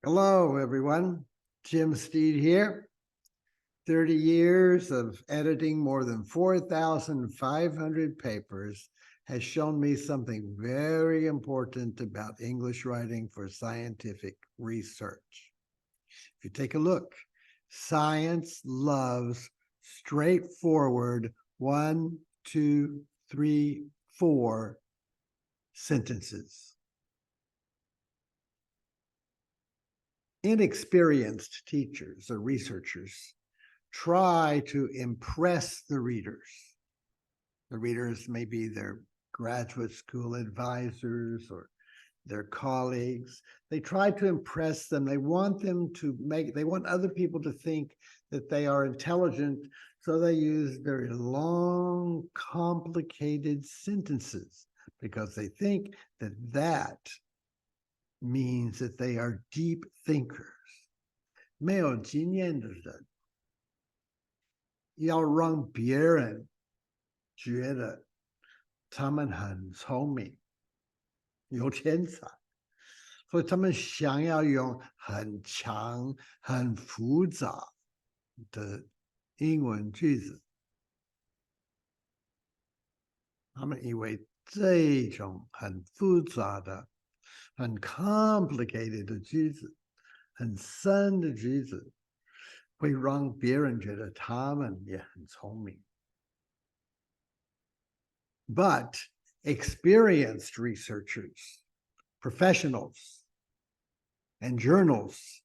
Hello, everyone. JamesSteed here. 30 years of editing more than 4,500 papers has shown me something very important about English writing for scientific research. If you take a look, science loves straightforward 1, 2, 3, 4 sentences. Inexperienced teachers or researchers try to impress the readers. The readers may be their graduate school advisors or their colleagues. They try to impress them. They want other people to think that they are intelligent, so they use very long, complicated sentences because they think that that means that they are deep thinkers. 没有经验的人要让别人觉得他们很聪明，有天才，所以他们想要用很长、很复杂的英文句子。他们以为这种很复杂的很 complicated 的句子，很深的句子，会让别人觉得他们也很聪明。But experienced researchers, professionals, and journals,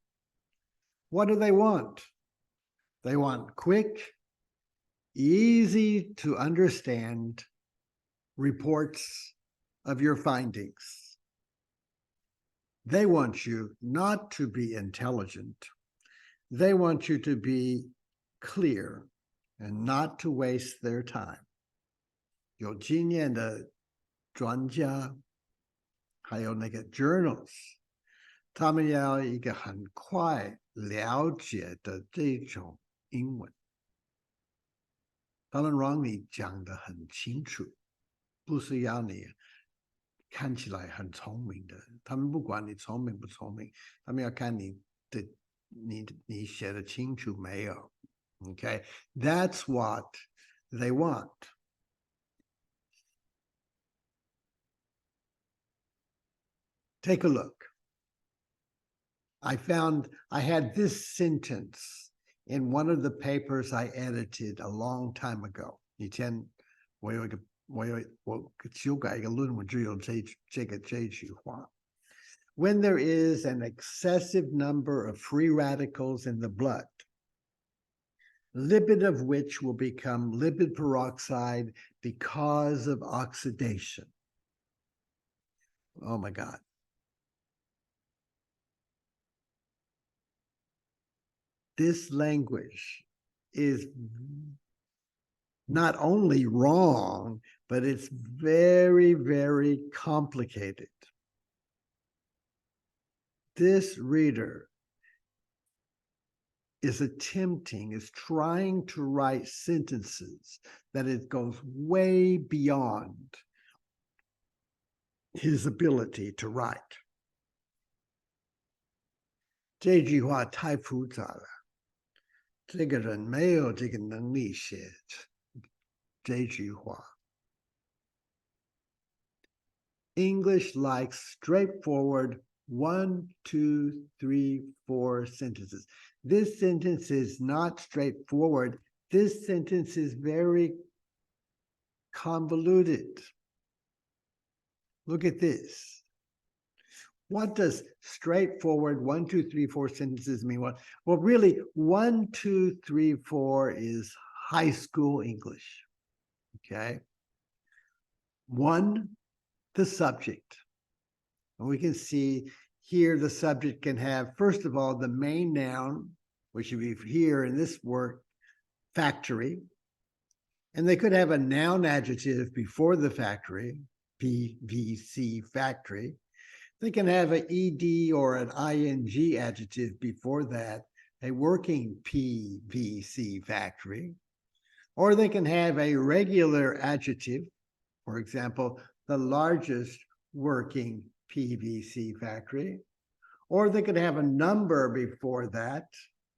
what do they want? They want quick, easy to understand reports of your findings. They want you not to be intelligent. They want you to be clear and not to waste their time. 有经验的专家，还有那个 journals， 他们要一个很快了解的这种英文。他们让你讲得很清楚，不是要你看起来很聪明的，他们不管你聪明不聪明，他们要看你写得清楚没有。Okay, that's what they want. Take a look. I had this sentence in one of the papers I edited a long time ago. 以前我修改一个论文就有这句话。When there is an excessive number of free radicals in the blood, lipid of which will become lipid peroxide because of oxidation. Oh my God. This language is not only wrong, but it's very, very complicated. This reader is trying to write sentences that it goes way beyond his ability to write. 这句话太复杂了，这个人没有这个能力写这句话。English likes straightforward 1, 2, 3, 4 sentences. This sentence is not straightforward. This sentence is very convoluted. Look at this. What does straightforward 1, 2, 3, 4 sentences mean? Well, really, 1, 2, 3, 4 is high school English. Okay. 1, the subject. And we can see here the subject can have, first of all, the main noun, which would be here in this work, factory. And they could have a noun adjective before the factory, PVC, factory. They can have an ED or an ING adjective before that, a working PVC factory. Or they can have a regular adjective, for example, the largest working PVC factory. or they could have a number before that,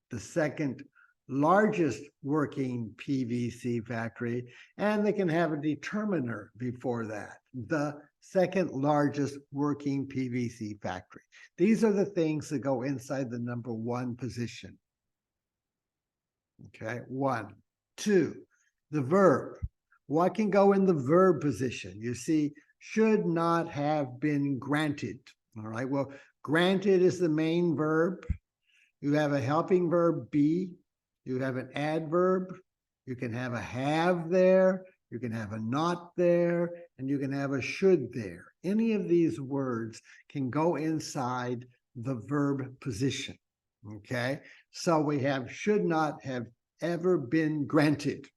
the second largest working PVC factory, and they can have a determiner before that, the second largest working PVC factory. These are the things that go inside the number one position. Okay, 1. 2, the verb. What can go in the verb position? You see, should not have been granted. All right, well, granted is the main verb. You have a helping verb be. You have an adverb. You can have a have there. You can have a not there. And you can have a should there. Any of these words can go inside the verb position. Okay, so we have should not have ever been granted.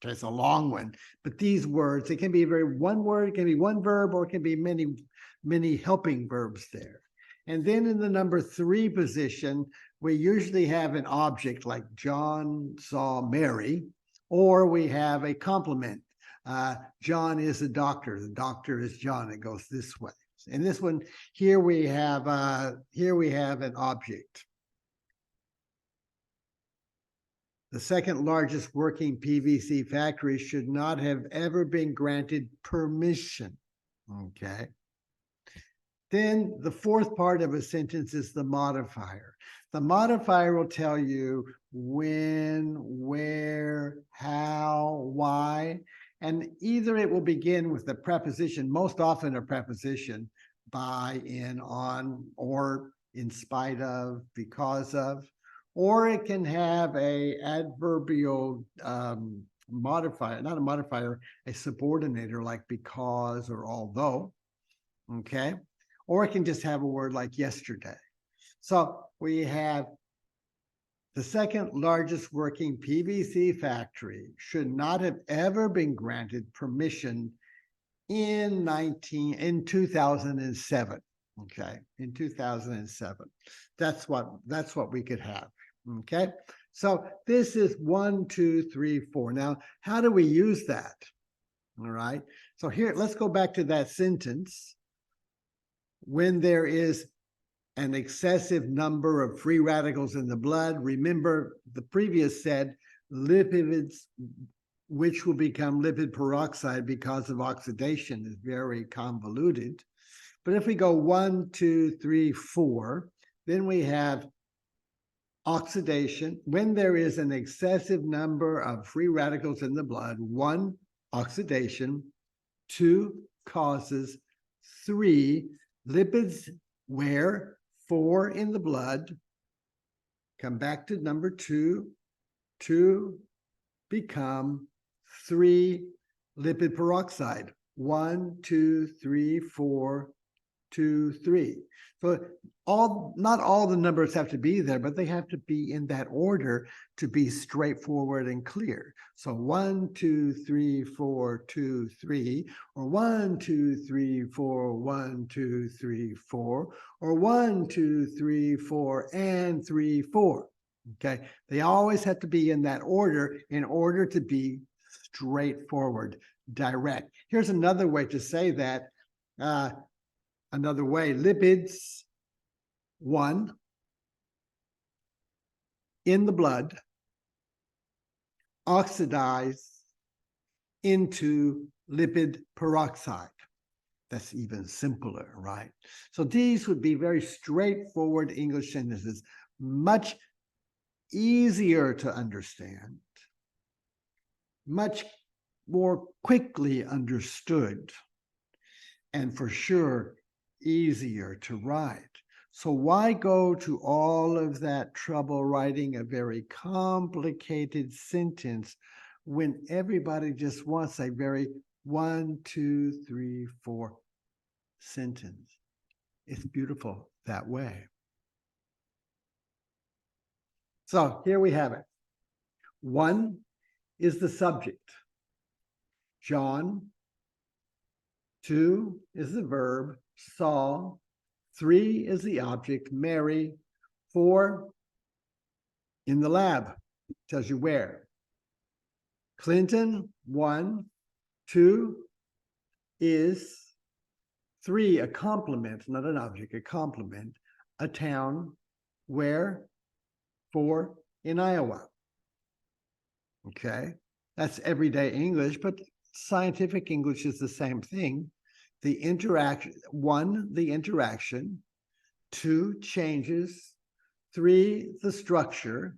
It's a long one, but these words, it can be one word, it can be one verb, or it can be many helping verbs there. And then in the number 3 position, we usually have an object like John saw Mary, or we have a complement. John is a doctor. The doctor is John. It goes this way. And this one here we have an object. The second largest working PVC factory should not have ever been granted permission. Okay. Then the fourth part of a sentence is the modifier. The modifier will tell you when, where, how, why, and either it will begin with the preposition, most often a preposition, by, in, on, or in spite of, because of, or it can have a adverbial modifier, not a modifier, a subordinator like because or although, okay? Or it can just have a word like yesterday. So we have the second largest working PVC factory should not have ever been granted permission in 2007. Okay, in 2007. That's what we could have. Okay, so this is 1, 2, 3, 4. Now, how do we use that? All right, so here, let's go back to that sentence. When there is an excessive number of free radicals in the blood, remember the previous said lipids, which will become lipid peroxide because of oxidation, is very convoluted. But if we go 1, 2, 3, 4, then we have oxidation. When there is an excessive number of free radicals in the blood, 1, oxidation, 2, causes, 3, lipids, where, 4 in the blood, come back to number 2, 2 become 3 lipid peroxide, 1, 2, 3, 4, 2, 3. So not all the numbers have to be there, but they have to be in that order to be straightforward and clear. So 1, 2, 3, 4, 2, 3, or 1, 2, 3, 4, 1, 2, 3, 4, or 1, 2, 3, 4, and 3, 4. Okay, they always have to be in that order in order to be straightforward, direct. Here's another way to say that. Another way, lipids, 1, in the blood, oxidize into lipid peroxide. That's even simpler, right? So these would be very straightforward English sentences, much easier to understand, much more quickly understood, and for sure, easier to write. So why go to all of that trouble writing a very complicated sentence when everybody just wants a very 1, 2, 3, 4 sentence? It's beautiful that way. So here we have it. 1 is the subject. John. 2 is the verb, saw. 3 is the object, Mary. 4, in the lab, tells you where. Clinton, 1. 2 is 3, a complement, not an object, a complement. a town, where, for, in Iowa. Okay, that's everyday English, but scientific English is the same thing. The interaction, 1, the interaction, 2, changes, 3, the structure,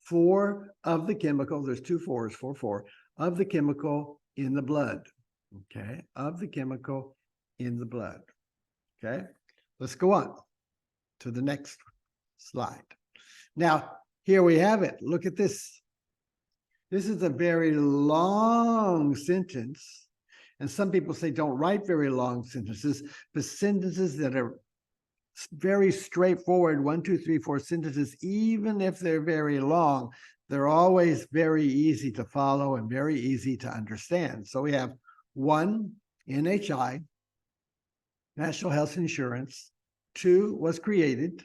4, of the chemical, there's 2 4s, 4, of the chemical in the blood. Okay, of the chemical in the blood. Okay, let's go on to the next slide. Now, here we have it. Look at this. This is a very long sentence. And some people say don't write very long sentences, but sentences that are very straightforward, 1, 2, 3, 4 sentences, even if they're very long, they're always very easy to follow and very easy to understand. So we have 1, NHI, National Health Insurance. 2, was created.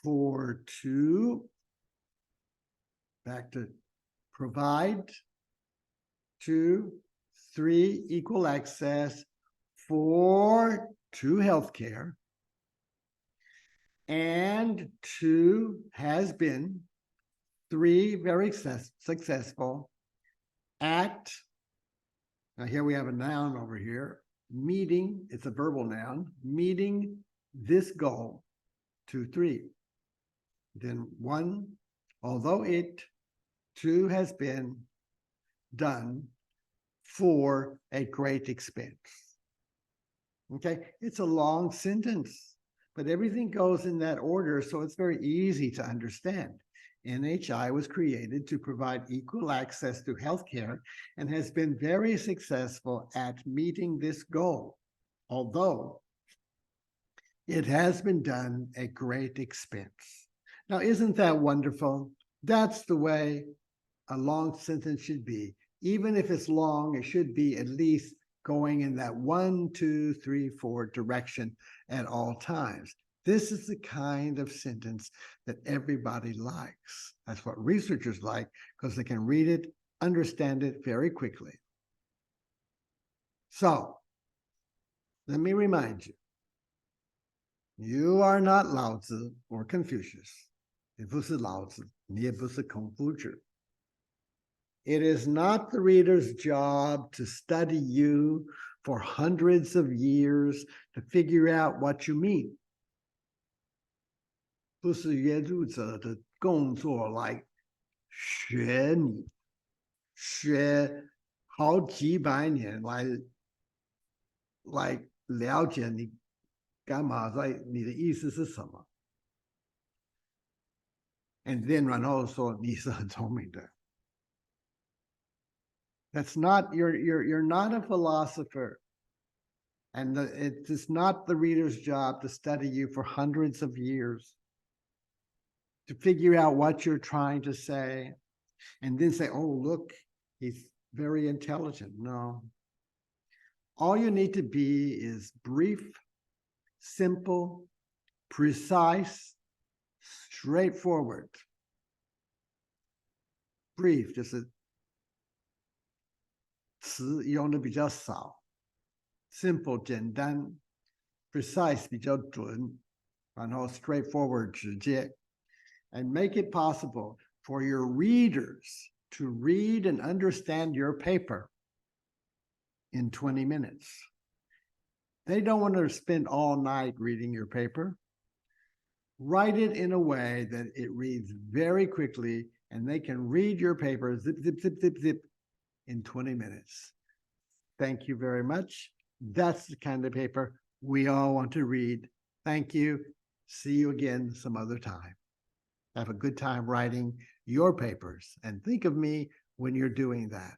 4, 2, back to provide. 2, 3, equal access. 4, to healthcare. And 2, has been. 3, very successful. At, now here we have a noun over here, meeting, it's a verbal noun, meeting this goal. 2, 3. Then 1, although it, 2, has been done for a great expense. Okay, it's a long sentence, but everything goes in that order, so it's very easy to understand. NHI was created to provide equal access to healthcare and has been very successful at meeting this goal, although it has been done at great expense. Now, isn't that wonderful? That's the way a long sentence should be. Even if it's long, it should be at least going in that 1, 2, 3, 4 direction at all times. This is the kind of sentence that everybody likes. That's what researchers like, because they can read it, understand it very quickly. So, let me remind you, you are not Lao Tzu or Confucius. 你不是老子，你也不是孔夫子。It is not the reader's job to study you for hundreds of years to figure out what you mean. 不是阅读者的工作来学你，学好几百年来了解你干嘛，在你的意思是什么。And then 然后说你是很聪明的。That's not, you're not a philosopher. And it is not the reader's job to study you for hundreds of years, to figure out what you're trying to say, and then say, oh, look, he's very intelligent. No. All you need to be is brief, simple, precise, straightforward. Brief 就是词用的比较少 ，simple 简单 ，precise 比较准，然后 straightforward 直接 ，and make it possible for your readers to read and understand your paper in 20 minutes. They don't want to spend all night reading your paper. Write it in a way that it reads very quickly and they can read your paper, zip, zip, zip, zip, zip, in 20 minutes. Thank you very much. That's the kind of paper we all want to read. Thank you. See you again some other time. Have a good time writing your papers and think of me when you're doing that.